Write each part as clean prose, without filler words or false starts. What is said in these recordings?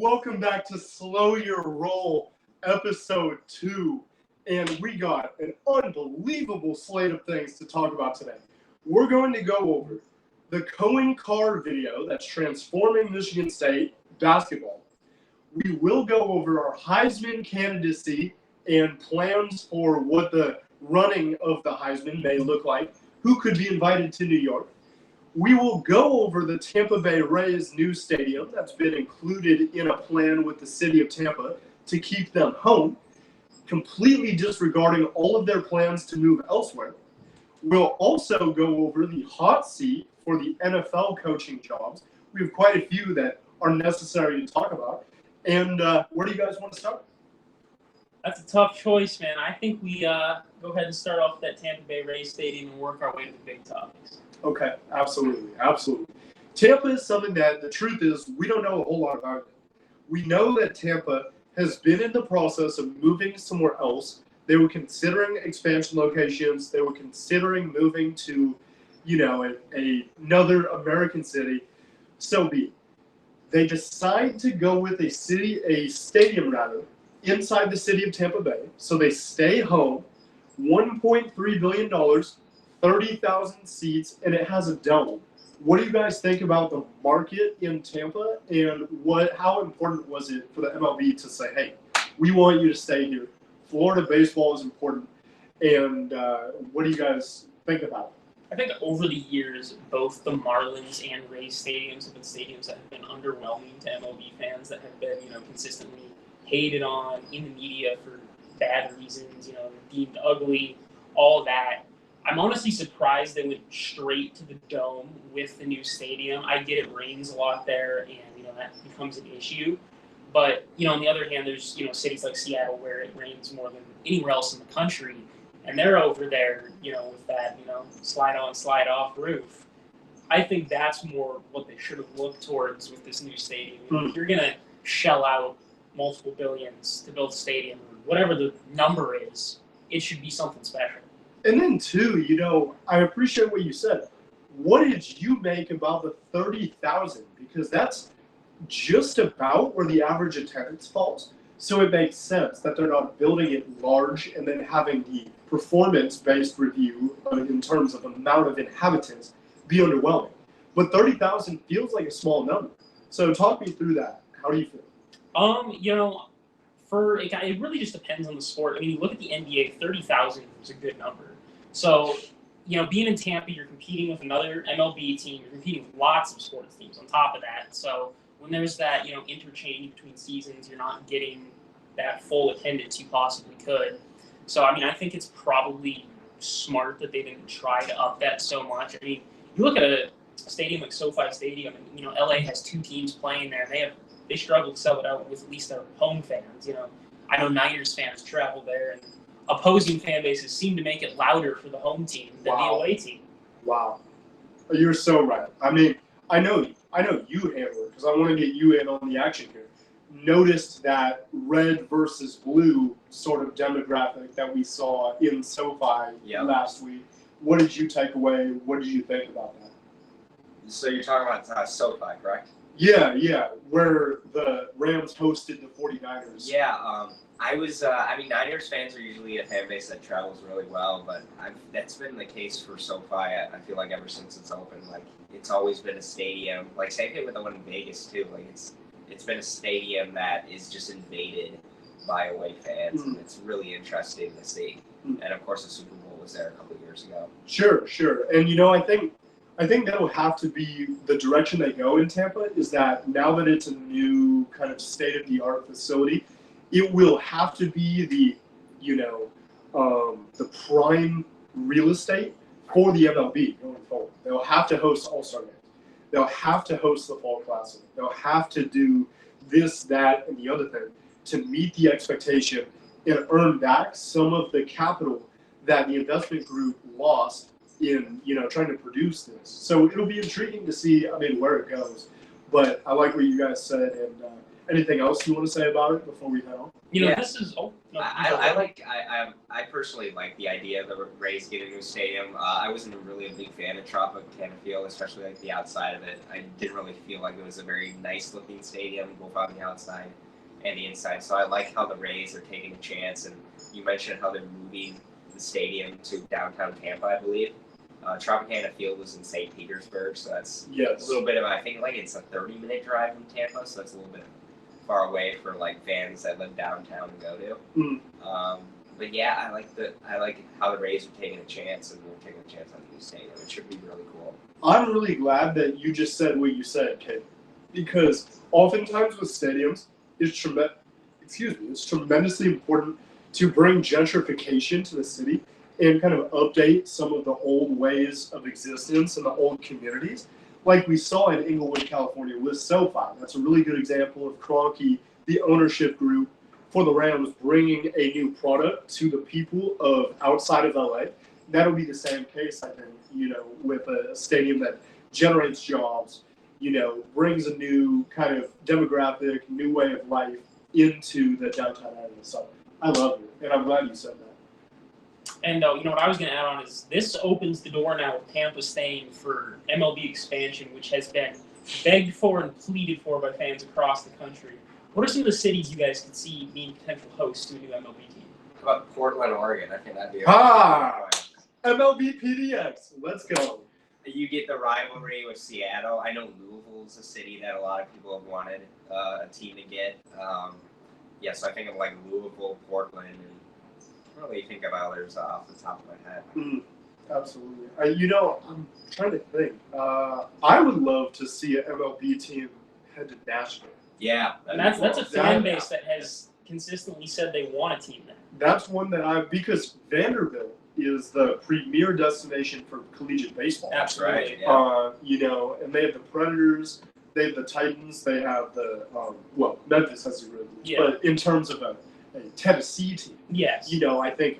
Welcome back to Slow Your Roll, episode 2. And we got an unbelievable slate of things to talk about today. We're going to go over the Cohen Carr video that's transforming Michigan State basketball. We will go over our Heisman candidacy and plans for what the running of the Heisman may look like, who could be invited to New York. We will go over the Tampa Bay Rays new stadium that's been included in a plan with the city of Tampa to keep them home, completely disregarding all of their plans to move elsewhere. We'll also go over the hot seat for the NFL coaching jobs. We have quite a few that are necessary to talk about. And where do you guys want to start? That's a tough choice, man. I think we go ahead and start off with that Tampa Bay Rays stadium and work our way to the big topics. Okay, absolutely. Tampa is something that the truth is we don't know a whole lot about it. We know that Tampa has been in the process of moving somewhere else. They were considering expansion locations. They were considering moving to, another American city. So be it. They decide to go with a stadium inside the city of Tampa Bay. So they stay home, $1.3 billion, 30,000 seats, and it has a dome. What do you guys think about the market in Tampa, and how important was it for the MLB to say, hey, we want you to stay here? Florida baseball is important, and what do you guys think about it? I think over the years, both the Marlins and Rays stadiums have been stadiums that have been underwhelming to MLB fans, that have been, consistently hated on in the media for bad reasons, deemed ugly, all that. I'm honestly surprised they went straight to the dome with the new stadium. I get it rains a lot there, and that becomes an issue. But on the other hand, there's cities like Seattle where it rains more than anywhere else in the country, and they're over there, with that slide on, slide off roof. I think that's more what they should have looked towards with this new stadium. If you're gonna shell out multiple billions to build a stadium, whatever the number is, it should be something special. And then, too, I appreciate what you said. What did you make about the 30,000? Because that's just about where the average attendance falls. So it makes sense that they're not building it large and then having the performance-based review in terms of amount of inhabitants be underwhelming. But 30,000 feels like a small number. So talk me through that. How do you feel? It really just depends on the sport. I mean, you look at the NBA, 30,000 is a good number. So, being in Tampa, you're competing with another MLB team. You're competing with lots of sports teams on top of that. So when there's that, interchange between seasons, you're not getting that full attendance you possibly could. So, I think it's probably smart that they didn't try to up that so much. I mean, you look at a stadium like SoFi Stadium, and, LA has 2 teams playing there. They struggle to sell it out with at least their home fans. I know Niners fans travel there, and opposing fan bases seem to make it louder for the home team than the away team. Wow, you're so right. I mean, I know you, Handler, because I want to get you in on the action here. Noticed that red versus blue sort of demographic that we saw in SoFi last week. What did you take away? What did you think about that? So you're talking about SoFi, correct? Yeah, where the Rams hosted the 49ers. Yeah, Niners fans are usually a fan base that travels really well, but that's been the case for SoFi, I feel like, ever since it's opened. Like, it's always been a stadium. Like, same thing with the one in Vegas, too. Like, it's been a stadium that is just invaded by away fans, and it's really interesting to see. And, of course, the Super Bowl was there a couple of years ago. Sure. And, I think that'll have to be the direction they go in Tampa, is that now that it's a new kind of state-of-the-art facility, it will have to be the prime real estate for the MLB going forward. They'll have to host All-Star games. They'll have to host the Fall Classic. They'll have to do this, that, and the other thing to meet the expectation and earn back some of the capital that the investment group lost in trying to produce this. So it'll be intriguing to see where it goes. But I like what you guys said, and Anything else you want to say about it before we head on? This is. Oh, no, I personally like the idea of the Rays getting a new stadium. I wasn't really a big fan of Tropicana Field, especially like the outside of it. I didn't really feel like it was a very nice looking stadium, both on the outside and the inside. So I like how the Rays are taking a chance. And you mentioned how they're moving the stadium to downtown Tampa, I believe. Tropicana Field was in St. Petersburg, so that's a little bit of, I think, like it's a 30-minute drive from Tampa, so that's a little bit far away for like fans that live downtown and go to. But yeah, I like how the Rays are taking a chance, and we're taking a chance on the new stadium. It should be really cool. I'm really glad that you just said what you said, Kate, because oftentimes with stadiums, it's tremendously important to bring gentrification to the city and kind of update some of the old ways of existence in the old communities. Like we saw in Inglewood, California with SoFi. That's a really good example of Kroenke, the ownership group for the Rams, bringing a new product to the people of outside of LA. That'll be the same case, I think, with a stadium that generates jobs, brings a new kind of demographic, new way of life into the downtown area. So I love it, and I'm glad you said that. And what I was going to add on is this opens the door now with Tampa staying for MLB Expansion, which has been begged for and pleaded for by fans across the country. What are some of the cities you guys could see being potential hosts to a new MLB team? How about Portland, Oregon? I think that'd be MLB PDX. Let's go. You get the rivalry with Seattle. I know Louisville's a city that a lot of people have wanted a team to get. So I think of like Louisville, Portland, and I don't really think of others off the top of my head. Absolutely. I'm trying to think. I would love to see an MLB team head to Nashville. Yeah. And that's a fan base that has consistently said they want a team there. That's one that because Vanderbilt is the premier destination for collegiate baseball. That's right. Yeah. And they have the Predators, they have the Titans, they have the Memphis has a really good. Yeah. But in terms of a Tennessee team, yes. I think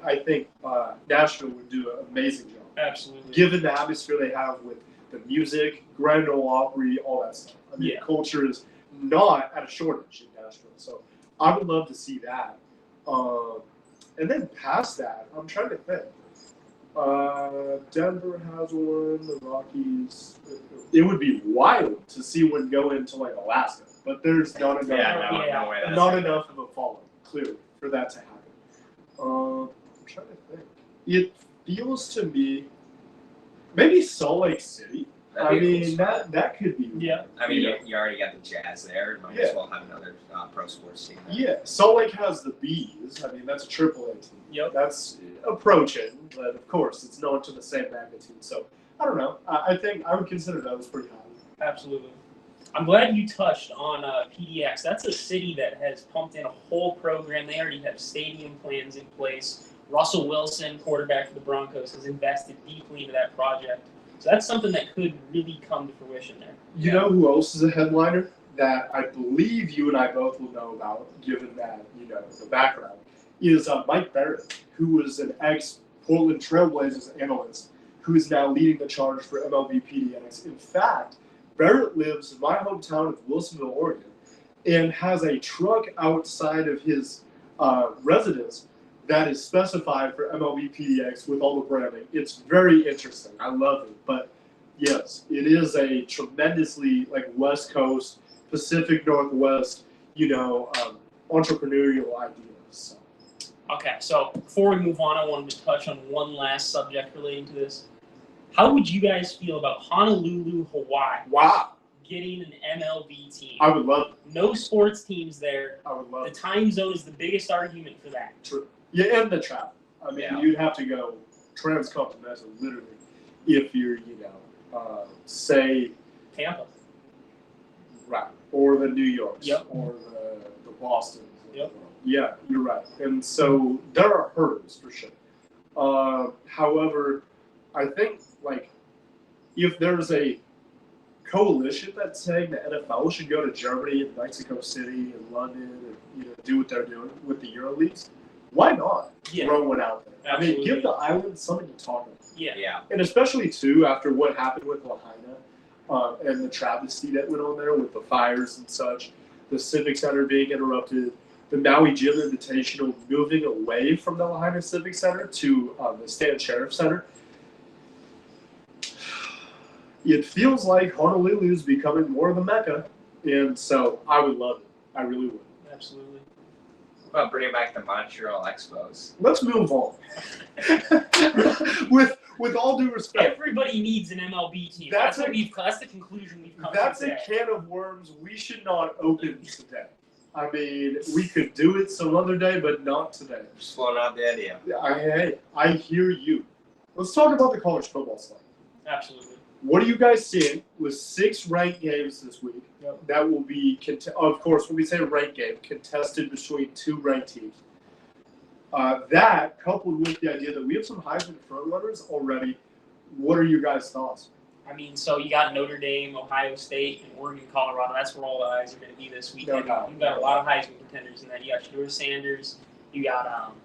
Nashville would do an amazing job. Absolutely. Given the atmosphere they have with the music, Grand Ole Opry, all that stuff. I mean, culture is not at a shortage in Nashville. So I would love to see that. And then past that, I'm trying to think. Denver has one, the Rockies. It would be wild to see one go into like Alaska, but there's not enough, not enough of a following, clearly, for that to happen. I'm trying to think. It feels to me maybe Salt Lake City. I mean, that could be. Yeah. I mean, you already got the Jazz there. Might as well have another pro sports team. Yeah. Salt Lake has the Bees. I mean, that's a AAA team. Yep. That's approaching, but of course, it's not to the same magnitude. So, I don't know. I think I would consider those pretty high. Absolutely. I'm glad you touched on PDX. That's a city that has pumped in a whole program. They already have stadium plans in place. Russell Wilson, quarterback for the Broncos, has invested deeply into that project. So that's something that could really come to fruition there. You know who else is a headliner that I believe you and I both will know about, given that, the background, is Mike Barrett, who was an ex-Portland Trailblazers analyst, who is now leading the charge for MLB PDX. In fact, Barrett lives in my hometown of Wilsonville, Oregon, and has a truck outside of his residence that is specified for MLB PDX with all the branding. It's very interesting. I love it. But yes, it is a tremendously West Coast, Pacific Northwest, entrepreneurial idea. So. Okay, so before we move on, I wanted to touch on one last subject relating to this. How would you guys feel about Honolulu, Hawaii? Wow. Getting an MLB team? I would love it. No sports teams there. I would love it. The time zone is the biggest argument for that. True. Yeah, and the travel. I mean, you'd have to go transcontinental, literally, if you're, say Tampa. Right. Or the New Yorks. Yep. Or the Bostons. Yep. Yeah, you're right. And so there are hurdles for sure. However, I think if there's a coalition that's saying the NFL should go to Germany and Mexico City and London and do what they're doing with the EuroLeagues, why not throw one out there? Absolutely. I mean, give the island something to talk about. Yeah. And especially too after what happened with Lahaina and the travesty that went on there with the fires and such. the Civic Center being interrupted, the Maui Gym Invitational moving away from the Lahaina Civic Center to the Stan Sheriff Center. It feels like Honolulu is becoming more of a mecca, and so I would love it. I really would. Absolutely. What about bringing back the Montreal Expos? Let's move on. with all due respect, Everybody needs an MLB team. That's That's the conclusion we've come that's to a today. can of worms we should not open today. I mean, we could do it some other day, but not today. Just floating out the idea. I hear you. Let's talk about the college football slate. Absolutely. What are you guys seeing with 6 ranked games this week? Yep. That will be, of course, when we say ranked game, contested between 2 ranked teams. That, coupled with the idea that we have some Heisman frontrunners already, what are your guys' thoughts? I mean, so you got Notre Dame, Ohio State, and Oregon, Colorado. That's where all the eyes are going to be this weekend. No doubt. You've got a lot of Heisman contenders in that. You got Shedeur Sanders. You got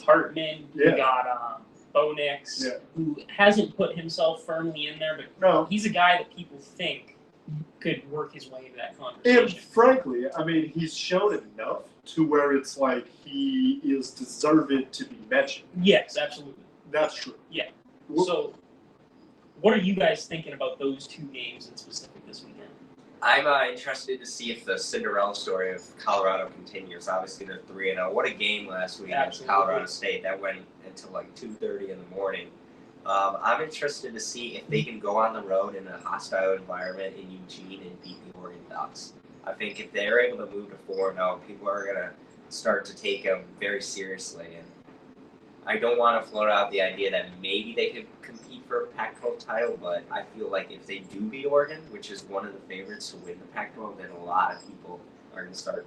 Hartman. Yeah. You got Bo Nix, who hasn't put himself firmly in there, but No. he's a guy that people think could work his way into that And conversation. frankly, I mean, he's shown enough to where it's like he is deserved to be mentioned. Yes, absolutely. That's true. Yeah. Well, So, what are you guys thinking about those 2 games in specific this weekend? I'm interested to see if the Cinderella story of Colorado continues. Obviously, they're 3-0. What a game last week against Absolutely. Colorado State. That went until like 2:30 in the morning. I'm interested to see if they can go on the road in a hostile environment in Eugene and beat the Oregon Ducks. I think if they're able to move to 4-0, people are going to start to take them very seriously. And I don't want to float out the idea that maybe they could compete for a Pac-12 title, but I feel like if they do beat Oregon, which is one of the favorites to win the Pac-12, then a lot of people are going to start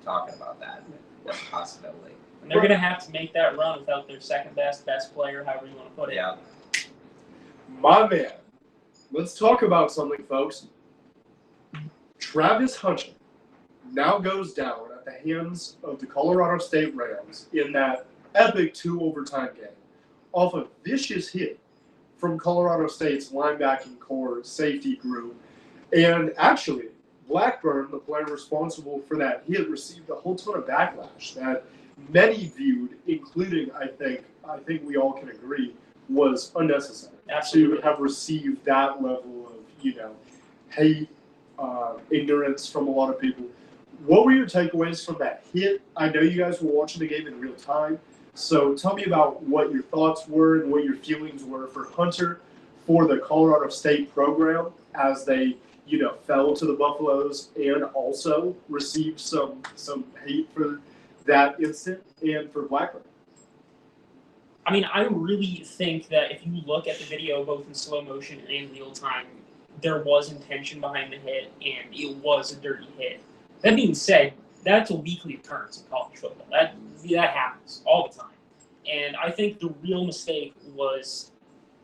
talking about that as a possibility. And they're going to have to make that run without their second best player, however you want to put it. Yeah. my man, let's talk about something, folks. Travis Hunter now goes down at the hands of the Colorado State Rams in that epic 2 overtime game off a vicious hit from Colorado State's linebacking core safety group. And actually, Blackburn, the player responsible for that hit, received a whole ton of backlash that many viewed, including I think we all can agree, was unnecessary. Absolutely. To have received that level of, hate, ignorance from a lot of people. What were your takeaways from that hit? I know you guys were watching the game in real time, so tell me about what your thoughts were and what your feelings were for Hunter, for the Colorado State program as they, fell to the Buffaloes and also received some hate for that instant, and for Blackburn. I mean, I really think that if you look at the video both in slow motion and real time, there was intention behind the hit, and it was a dirty hit. That being said, that's a weekly occurrence in college football. That happens all the time. And I think the real mistake was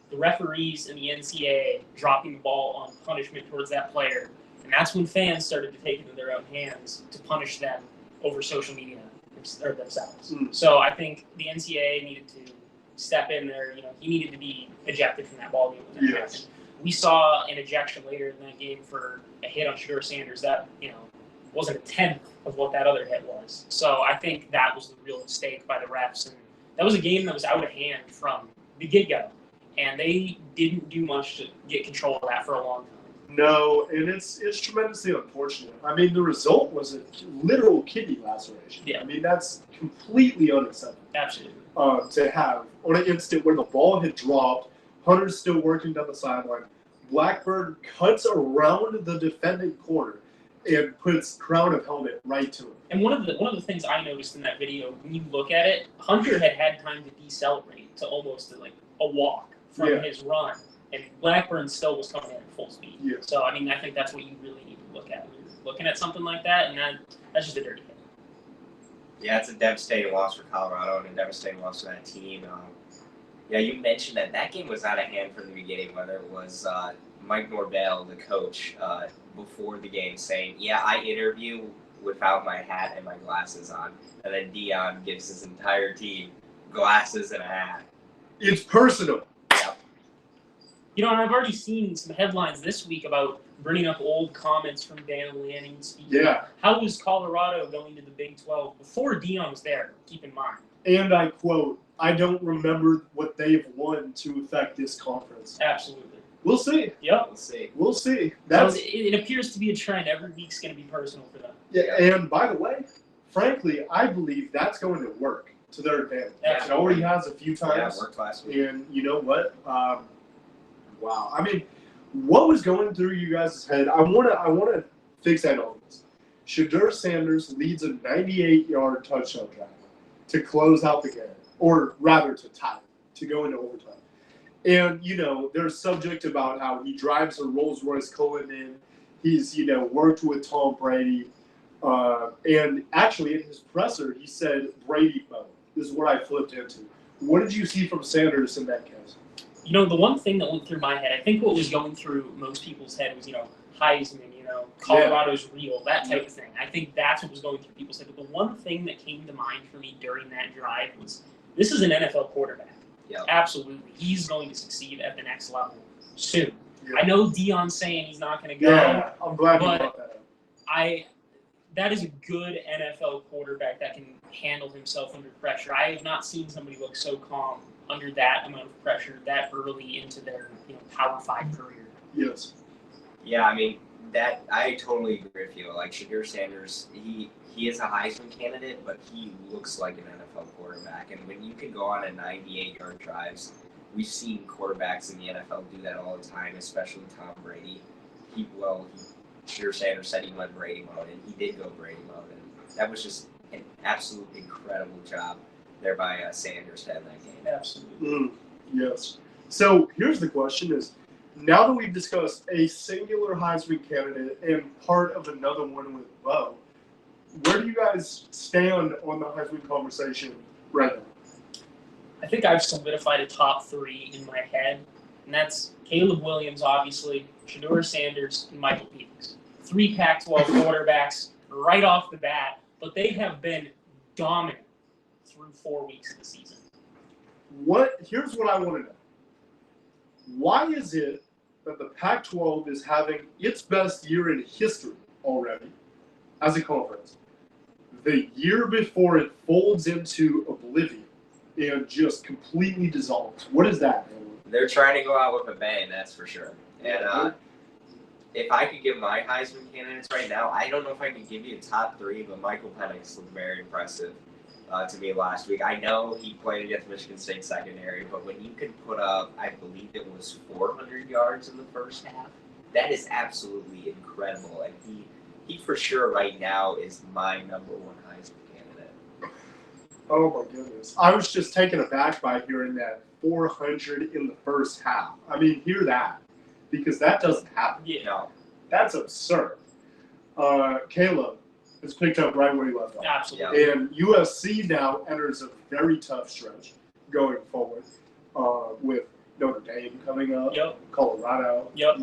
the referees and the NCAA dropping the ball on punishment towards that player. And that's when fans started to take it into their own hands to punish them over social media or themselves. So I think the NCAA needed to step in there. He needed to be ejected from that ball game when that happened. We saw an ejection later in that game for a hit on Shedeur Sanders that, wasn't a tenth of what that other hit was. So I think that was the real mistake by the refs. And that was a game that was out of hand from the get-go. And they didn't do much to get control of that for a long time. No, and it's tremendously unfortunate. I mean, the result was a literal kidney laceration. Yeah. I mean, that's completely unacceptable. Absolutely. To have on an instant where the ball had dropped, Hunter's still working down the sideline. Blackburn cuts around the defending corner and puts crown of helmet right to him. And one of the things I noticed in that video, when you look at it, Hunter had time to decelerate to almost like a walk from his run, and Blackburn still was coming in at full speed. Yeah. So I mean, I think that's what you really need to look at when you're looking at something like that, and that's just a dirty hit. Yeah, it's a devastating loss for Colorado and a devastating loss for that team. You mentioned that game was out of hand from the beginning, whether it was Mike Norvell, the coach, before the game saying, I interview without my hat and my glasses on. And then Dion gives his entire team glasses and a hat. It's personal. Yep. You know, and I've already seen some headlines this week about bringing up old comments from Dan Lanning speaking. Yeah. How was Colorado going to the Big 12 before Deion was there? Keep in mind. And I quote, I don't remember what they've won to affect this conference. Absolutely. We'll see. Yep. We'll see. We'll see. So it appears to be a trend. Every week's going to be personal for them. Yeah, and by the way, frankly, I believe that's going to work to their advantage. Yeah. It already has a few Yeah, it times. worked last week. And you know what? Wow. I mean, what was going through you guys' head? I wanna fixate on this. Shedeur Sanders leads a 98-yard touchdown drive to close out the game, or rather to tie it, to go into overtime. And you know, there's subject about how he drives a Rolls-Royce Cullinan. He's worked with Tom Brady, and actually in his presser he said Brady mode. This is what I flipped into. What did you see from Sanders in that case? You know, the one thing that went through my head, I think what was going through most people's head was, Heisman, Colorado's real, that type of thing. I think that's what was going through people's head. But the one thing that came to mind for me during that drive was, this is an NFL quarterback. Yep. Absolutely. He's going to succeed at the next level soon. Yeah. I know Deion's saying he's not going to go. Yeah, I'm glad you but brought that up. That is a good NFL quarterback that can handle himself under pressure. I have not seen somebody look so calm under that amount of pressure that early into their Power 5 career. Yes. Yeah, I mean, that I totally agree with you. Like Shedeur Sanders, he is a Heisman candidate, but he looks like an NFL quarterback. And when you can go on a 98-yard drives, we've seen quarterbacks in the NFL do that all the time, especially Tom Brady. Shedeur Sanders said he went Brady mode, and he did go Brady mode, and that was just an absolute incredible job there by Sanders to end that game. Absolutely. Yes. So here's the question: is now that we've discussed a singular Heisman candidate and part of another one with Bo, where do you guys stand on the Heisman conversation right now? I think I've solidified a top 3 in my head, and that's Caleb Williams, obviously, Shedeur Sanders, and Michael Penix. 3 Pac-12 quarterbacks right off the bat, but they have been dominant through 4 weeks of the season. Here's what I want to know. Why is it that the Pac-12 is having its best year in history already as a conference the year before it folds into oblivion and just completely dissolves? What is that, man? They're trying to go out with a bang, that's for sure. And if I could give my Heisman candidates right now, I don't know if I could give you a top 3, but Michael Penix looked very impressive to me last week. I know he played against Michigan State secondary, but when you could put up, I believe it was 400 yards in the first half, that is absolutely incredible. And he for sure right now is my number 1 Heisman candidate. Oh my goodness. I was just taken aback by hearing that 400 in the first half. I mean, hear that, because that doesn't happen. Yeah. No. That's absurd. Caleb has picked up right where he left off. Absolutely. Yeah. And USC now enters a very tough stretch going forward with Notre Dame coming up, Yep. Colorado. Yep.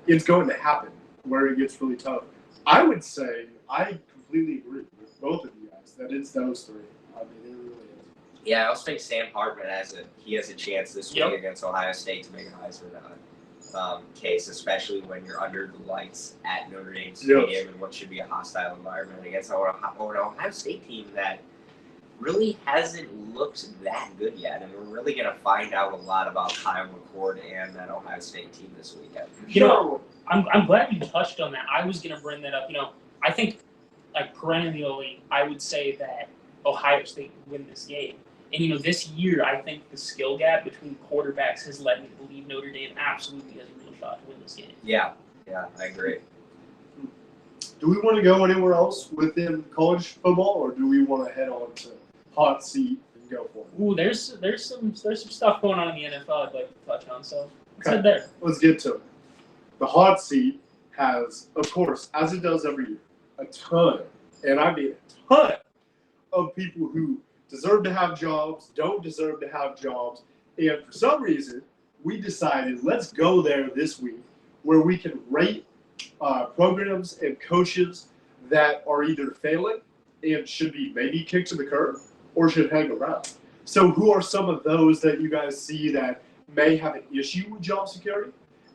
It's going to happen where it gets really tough. I would say I completely agree with both of you guys that it's those 3. I mean, it really is. Yeah, I also think Sam Hartman has a chance this week Yep. against Ohio State to make a Heisman case, especially when you're under the lights at Notre Dame Stadium in what should be a hostile environment against an Ohio State team that really hasn't looked that good yet. And we're really going to find out a lot about Kyle McCord and that Ohio State team this weekend. I'm glad you touched on that. I was going to bring that up. I think, perennially, I would say that Ohio State would win this game. And, this year, I think the skill gap between quarterbacks has led me to believe Notre Dame absolutely has a real shot to win this game. Yeah, I agree. Do we want to go anywhere else within college football, or do we want to head on to hot seat and go for it? Ooh, there's some stuff going on in the NFL I'd like to touch on, so let's Okay. head there. Let's get to it. The hot seat has, of course, as it does every year, a ton, and I mean a ton, of people who deserve to have jobs, don't deserve to have jobs, and for some reason, we decided let's go there this week where we can rate programs and coaches that are either failing and should be maybe kicked to the curb or should hang around. So who are some of those that you guys see that may have an issue with job security?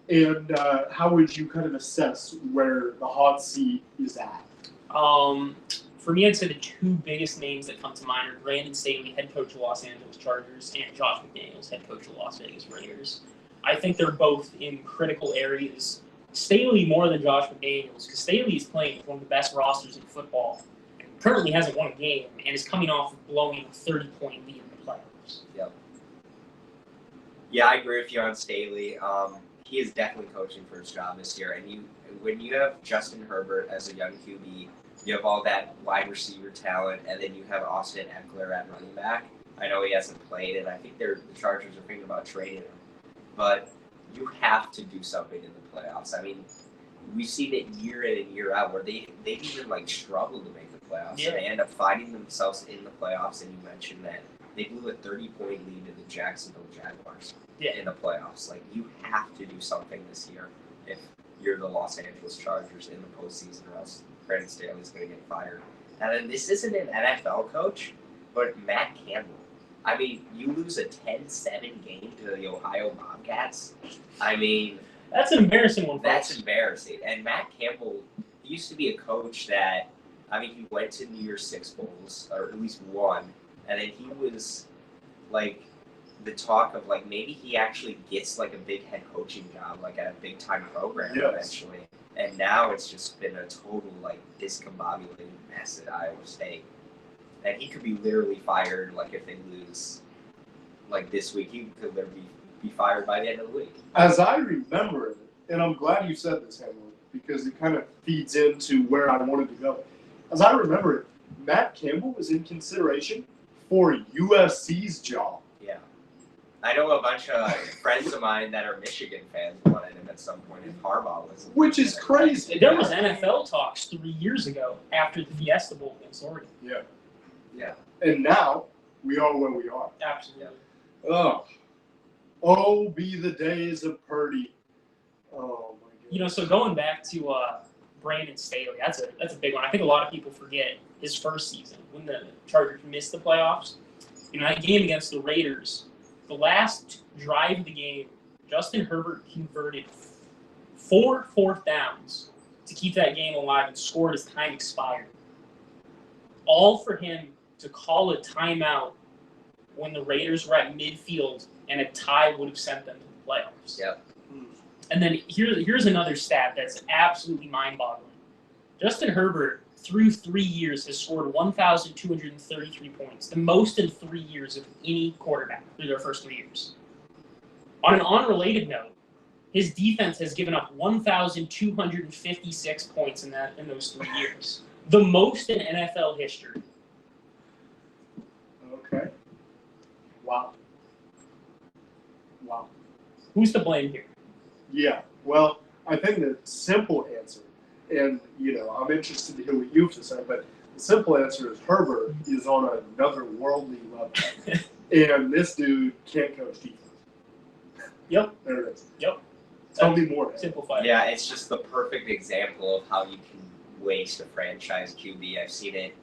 And how would you kind of assess where the hot seat is at? For me, I'd say the two biggest names that come to mind are Brandon Staley, head coach of Los Angeles Chargers, and Josh McDaniels, head coach of Las Vegas Raiders. I think they're both in critical areas. Staley more than Josh McDaniels, because Staley is playing with one of the best rosters in football, and currently hasn't won a game, and is coming off of blowing a 30-point lead in the playoffs. Yep. Yeah, I agree with you on Staley. He is definitely coaching for his job this year, and when you have Justin Herbert as a young QB, you have all that wide receiver talent, and then you have Austin Eckler at running back. I know he hasn't played, and I think the Chargers are thinking about trading him. But you have to do something in the playoffs. I mean, we've seen it year in and year out where they've even struggled to make the playoffs. Yeah. And they end up finding themselves in the playoffs. And you mentioned that they blew a 30-point lead to the Jacksonville Jaguars in the playoffs. You have to do something this year if you're the Los Angeles Chargers in the postseason, or else Brandon Staley's going to get fired. And then this isn't an NFL coach, but Matt Campbell. I mean, you lose a 10-7 game to the Ohio Bobcats. I mean, That's an embarrassing one. that's embarrassing. And Matt Campbell, he used to be a coach that, I mean, he went to New Year's Six Bowls, or at least one, and then he was the talk of maybe he actually gets a big head coaching job, at a big time program eventually. And now it's just been a total discombobulated mess at Iowa State. And he could be literally fired if they lose this week. He could literally be fired by the end of the week. As I remember it, and I'm glad you said this, Hamlin, because it kind of feeds into where I wanted to go. As I remember it, Matt Campbell was in consideration for USC's job. Yeah. I know a bunch of friends of mine that are Michigan fans wanted him at some point, and Harbaugh was. Which is crazy. There was NFL talks 3 years ago after the Fiesta Bowl against Oregon. Yeah. Yeah. And now we are where we are. Absolutely. Oh, be the days of Purdy. Oh my goodness. So going back to Brandon Staley, that's a big one. I think a lot of people forget his first season when the Chargers missed the playoffs. That game against the Raiders, the last drive of the game, Justin Herbert converted 4 fourth downs to keep that game alive and scored as time expired. All for him to call a timeout when the Raiders were at midfield and a tie would have sent them to the playoffs. Yep. And then here's another stat that's absolutely mind-boggling. Justin Herbert, through 3 years, has scored 1,233 points, the most in 3 years of any quarterback through their first 3 years. On an unrelated note, his defense has given up 1,256 points in those 3 years, the most in NFL history. Okay. Wow. Who's to blame here? Yeah. Well, I think the simple answer, and I'm interested to hear what you have to say, but the simple answer is Herbert is on another worldly level, and this dude can't coach defense. Yep. There it is. Yep. Tell me more. Simplify. Yeah, it's just the perfect example of how you can waste a franchise QB. I've seen it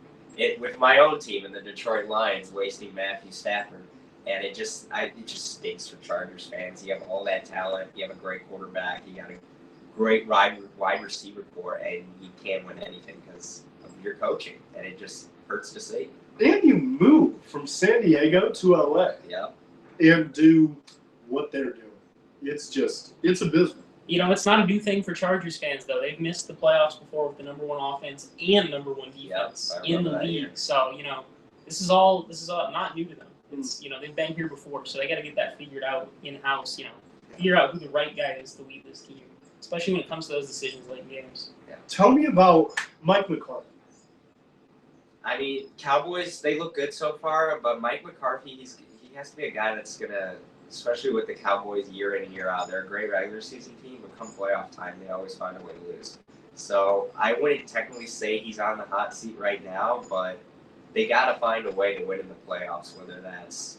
with my own team in the Detroit Lions, wasting Matthew Stafford. And it just stinks for Chargers fans. You have all that talent. You have a great quarterback. You got a great wide receiver core, and you can't win anything because of your coaching. And it just hurts to see. And you move from San Diego to LA. Yep. And do what they're doing. It's abysmal. It's not a new thing for Chargers fans, though. They've missed the playoffs before with the number one offense and number one defense in the league. Year. So, this is all not new to them. It's, they've been here before, so they got to get that figured out in-house, figure out who the right guy is to lead this team, especially when it comes to those decisions late in games. Yeah. Tell me about Mike McCarthy. I mean, Cowboys, they look good so far, but Mike McCarthy, he has to be a guy that's going to, especially with the Cowboys year in and year out, they're a great regular season team, but come playoff time, they always find a way to lose. So I wouldn't technically say he's on the hot seat right now, but they got to find a way to win in the playoffs, whether that's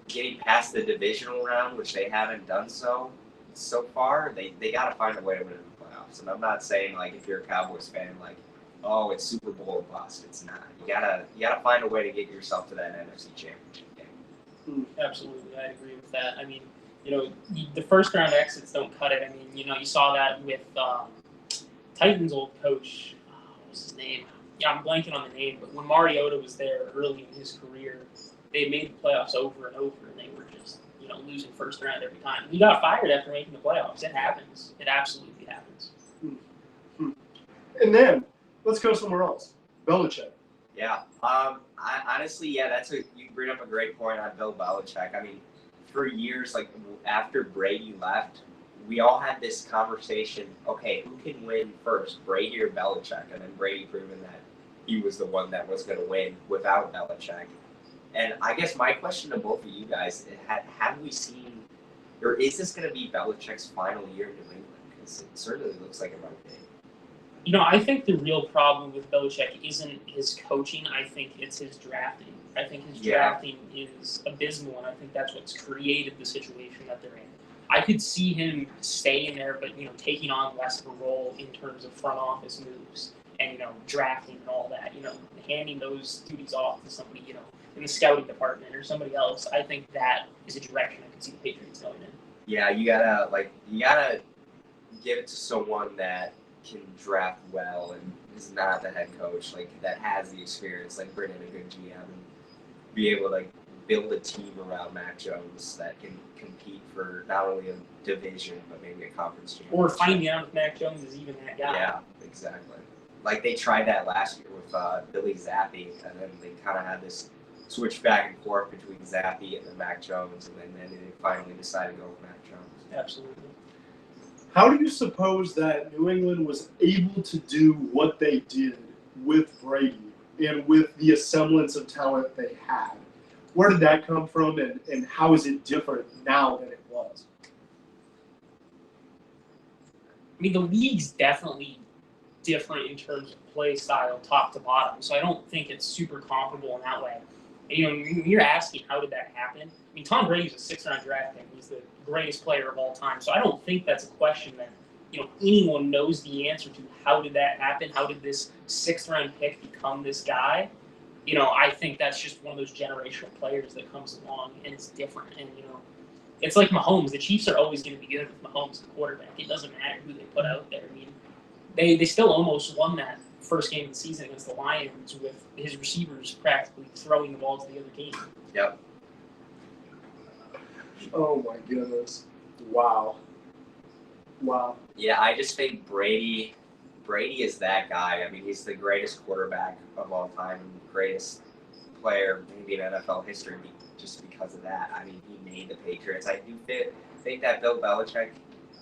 getting past the divisional round, which they haven't done so far. They got to find a way to win in the playoffs. And I'm not saying, if you're a Cowboys fan, oh, it's Super Bowl or bust. It's not. You gotta find a way to get yourself to that NFC Championship game. Absolutely, I agree with that. I mean, the first round exits don't cut it. I mean, you saw that with Titans' old coach. What was his name? Yeah, I'm blanking on the name. But when Mariota was there early in his career, they made the playoffs over and over, and they were just losing first round every time. He got fired after making the playoffs. It happens. It absolutely happens. And then let's go somewhere else. Belichick. Yeah. Honestly, you bring up a great point on Bill Belichick. I mean, for years, like after Brady left, we all had this conversation. Okay, who can win first, Brady or Belichick? And then Brady proven that he was the one that was going to win without Belichick. And I guess my question to both of you guys: have we seen, or is this going to be Belichick's final year in New England? Because it certainly looks like it might be. I think the real problem with Belichick isn't his coaching. I think it's his drafting. I think his drafting is abysmal, and I think that's what's created the situation that they're in. I could see him staying there, but taking on less of a role in terms of front office moves and drafting and all that. Handing those duties off to somebody in the scouting department or somebody else. I think that is a direction I could see the Patriots going in. Yeah, you gotta give it to someone that can draft well and is not the head coach, that has the experience, bring in a good GM and be able to build a team around Mac Jones that can compete for not only a division but maybe a conference championship. Or finding out if Mac Jones is even that guy. Yeah, exactly. They tried that last year with Billy Zappi, and then they kind of had this switch back and forth between Zappi and then Mac Jones, and then they finally decided to go with Mac Jones. Absolutely. How do you suppose that New England was able to do what they did with Brady and with the semblance of talent they had? Where did that come from, and how is it different now than it was? I mean, the league's definitely different in terms of play style, top to bottom, so I don't think it's super comparable in that way. And, you're asking how did that happen? I mean, Tom Brady's a 6th-round draft pick. He's the greatest player of all time. So I don't think that's a question that anyone knows the answer to. How did that happen? How did this 6th-round pick become this guy? I think that's just one of those generational players that comes along and it's different. And it's like Mahomes. The Chiefs are always going to be good with Mahomes, the quarterback. It doesn't matter who they put out there. I mean, they still almost won that first game of the season against the Lions with his receivers practically throwing the ball to the other team. Yep. Oh my goodness. Wow. Yeah, I just think Brady is that guy. I mean, he's the greatest quarterback of all time and greatest player maybe in NFL history just because of that. I mean, he made the Patriots. I do think that Bill Belichick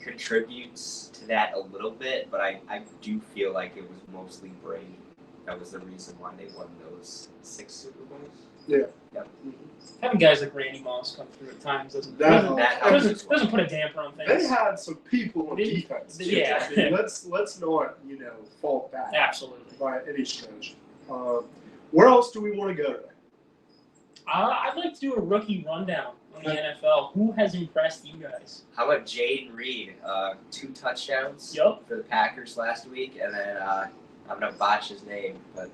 contributes to that a little bit, but I do feel like it was mostly Brady that was the reason why they won those 6 Super Bowls. Yeah. Yep. Having guys like Randy Moss come through at times doesn't put a damper on things. They had some people on defense. Yeah. I mean, let's not fault that. Absolutely. By any stretch. Where else do we want to go today? I'd like to do a rookie rundown on the NFL. Who has impressed you guys? How about Jaden Reed? 2 touchdowns Yep. for the Packers last week, and then I'm gonna botch his name, but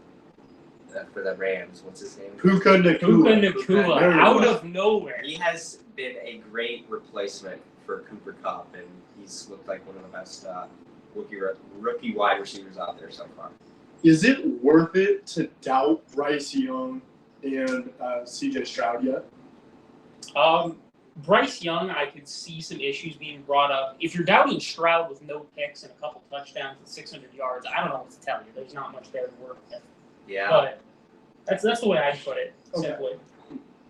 for the Rams, what's his name? Puka Nacua, out of nowhere. He has been a great replacement for Cooper Kupp, and he's looked like one of the best rookie wide receivers out there so far. Is it worth it to doubt Bryce Young and CJ Stroud yet? Bryce Young, I could see some issues being brought up. If you're doubting Stroud with no picks and a couple touchdowns and 600 yards, I don't know what to tell you. There's not much there to work with. Yeah. But that's the way I'd put it, simply. Okay.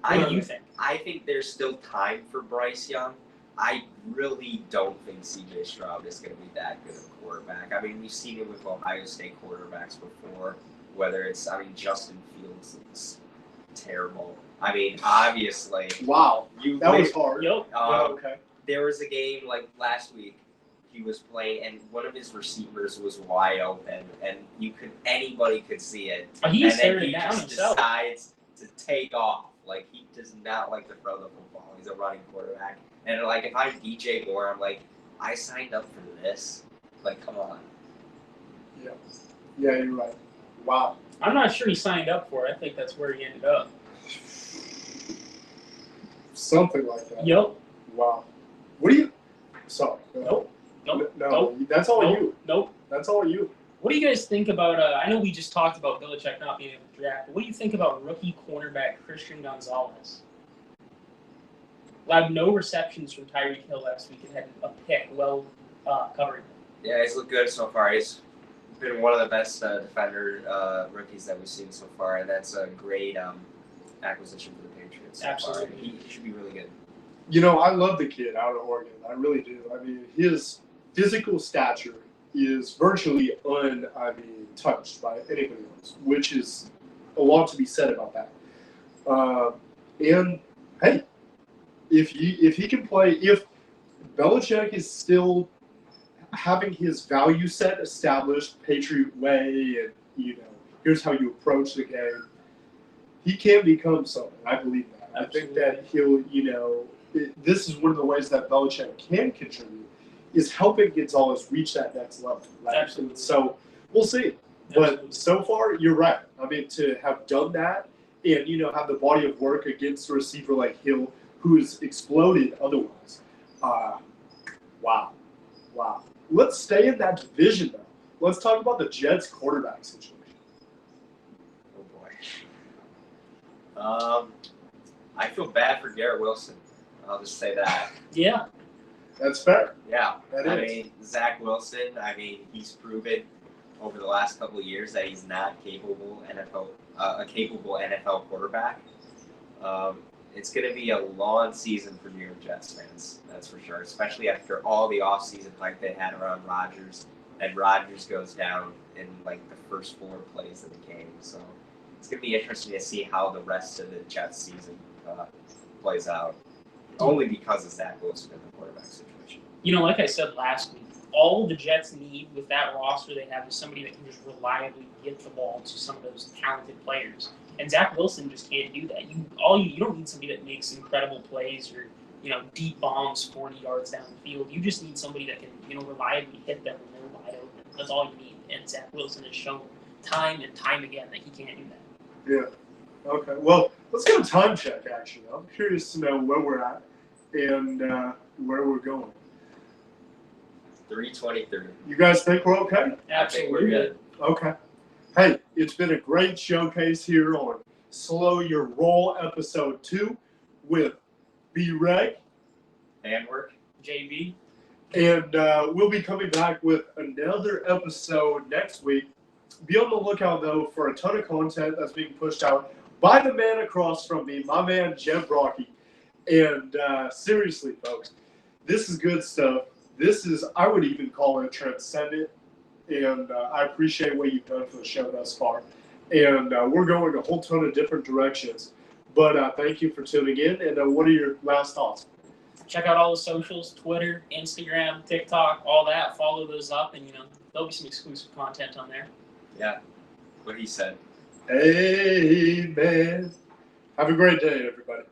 What do you think? I think there's still time for Bryce Young. I really don't think CJ Stroud is going to be that good of a quarterback. I mean, we've seen it with Ohio State quarterbacks before, whether it's, Justin Fields is terrible. I mean, obviously. Wow. That was hard. Yep. Okay. There was a game last week. He was playing, and one of his receivers was wide open, and anybody could see it. He and then he down just himself. decides to take off. He does not like to throw the football. He's a running quarterback, and if I'm DJ Moore, I'm like, I signed up for this. Come on. Yeah. Yeah, you're right. Wow. I'm not sure he signed up for it. I think that's where he ended up. Something like that. Yep. Wow. What do you? Sorry. Nope. No, Nope. that's all Nope. you. Nope. That's all you. What do you guys think about? I know we just talked about Belichick not being able to draft, but what do you think about rookie cornerback Christian Gonzalez? Allowed no receptions from Tyreek Hill last week and had a pick well covering. Yeah, he's looked good so far. He's been one of the best defender rookies that we've seen so far, and that's a great acquisition for the Patriots. So Absolutely. far. He should be really good. You know, I love the kid out of Oregon. I really do. I mean, his physical stature is virtually touched by anybody else, which is a lot to be said about that. And hey, if he can play, if Belichick is still having his value set established, Patriot way, and here's how you approach the game, he can become something. I believe that. Absolutely. I think that he'll, this is one of the ways that Belichick can contribute, is helping Gonzalez reach that next level. Right? Absolutely. So we'll see. Absolutely. But so far, you're right. I mean, to have done that and, have the body of work against a receiver like Hill, who has exploded otherwise. Wow. Let's stay in that division, though. Let's talk about the Jets quarterback situation. Oh, boy. I feel bad for Garrett Wilson. I'll just say that. Yeah. That's fair. Yeah. That is. mean, Zach Wilson, he's proven over the last couple of years that he's not a capable NFL quarterback. It's going to be a long season for New York Jets fans, that's for sure, especially after all the offseason hype they had around Rodgers, and Rodgers goes down in the first 4 plays of the game. So it's going to be interesting to see how the rest of the Jets season plays out, only because of Zach Wilson in the quarterback situation. Like I said last week, all the Jets need with that roster they have is somebody that can just reliably get the ball to some of those talented players. And Zach Wilson just can't do that. You don't need somebody that makes incredible plays or deep bombs 40 yards down the field. You just need somebody that can reliably hit them when they're wide open. That's all you need. And Zach Wilson has shown time and time again that he can't do that. Yeah. Okay. Well, let's get a time check. Actually, I'm curious to know where we're at and where we're going. 3:23. You guys think we're okay? I think we're good. Okay. Hey, it's been a great showcase here on Slow Your Roll episode 2 with B-Reg. Handwork. JB. And we'll be coming back with another episode next week. Be on the lookout, though, for a ton of content that's being pushed out by the man across from me, my man, Jeb Rocky. And seriously, folks, this is good stuff. This is, I would even call it transcendent. And I appreciate what you've done for the show thus far. And we're going a whole ton of different directions. But thank you for tuning in. And what are your last thoughts? Check out all the socials, Twitter, Instagram, TikTok, all that. Follow those up, and there'll be some exclusive content on there. Yeah, what he said. Amen. Have a great day, everybody.